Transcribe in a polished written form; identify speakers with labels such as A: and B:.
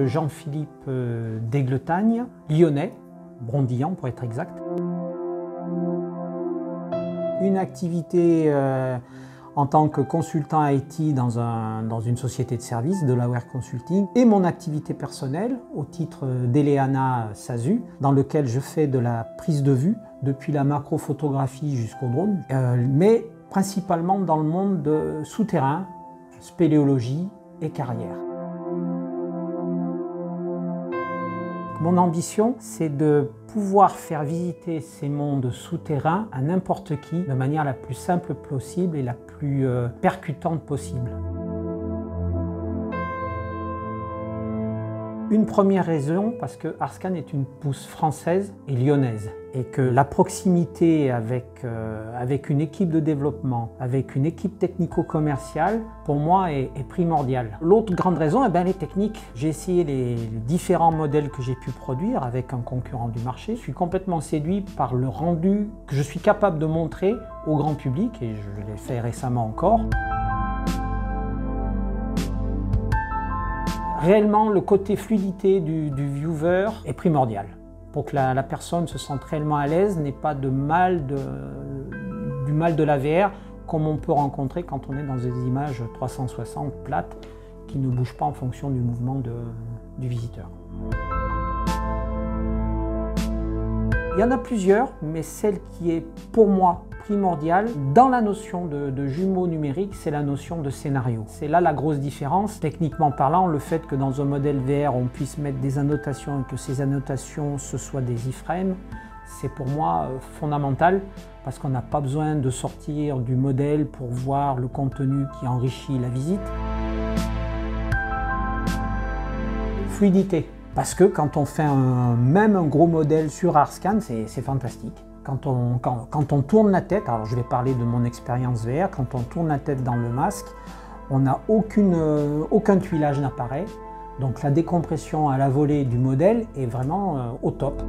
A: Jean-Philippe Degletagne, lyonnais, Brondillant pour être exact. Une activité en tant que consultant IT dans une société de services, Delaware Consulting, et mon activité personnelle au titre d'Eleana Sazu, dans lequel je fais de la prise de vue, depuis la macrophotographie jusqu'au drone, mais principalement dans le monde de souterrain, spéléologie et carrière. Mon ambition, c'est de pouvoir faire visiter ces mondes souterrains à n'importe qui de manière la plus simple possible et la plus percutante possible. Une première raison, parce que Arscan est une pousse française et lyonnaise, et que la proximité avec une équipe de développement, avec une équipe technico-commerciale, pour moi est primordiale. L'autre grande raison, elle est technique. J'ai essayé les différents modèles que j'ai pu produire avec un concurrent du marché. Je suis complètement séduit par le rendu que je suis capable de montrer au grand public, et je l'ai fait récemment encore. Réellement, le côté fluidité du viewer est primordial pour que la personne se sente réellement à l'aise, n'ait pas du mal de la VR comme on peut rencontrer quand on est dans des images 360 plates qui ne bougent pas en fonction du mouvement du visiteur. Il y en a plusieurs, mais celle qui est pour moi primordiale dans la notion de jumeaux numériques, c'est la notion de scénario. C'est là la grosse différence. Techniquement parlant, le fait que dans un modèle VR, on puisse mettre des annotations et que ces annotations, ce soient des iframes, c'est pour moi fondamental parce qu'on n'a pas besoin de sortir du modèle pour voir le contenu qui enrichit la visite. Fluidité. Parce que quand on fait même un gros modèle sur Arscan, c'est fantastique. Quand on tourne la tête, alors je vais parler de mon expérience VR, quand on tourne la tête dans le masque, on n'a aucun tuilage n'apparaît. Donc la décompression à la volée du modèle est vraiment au top.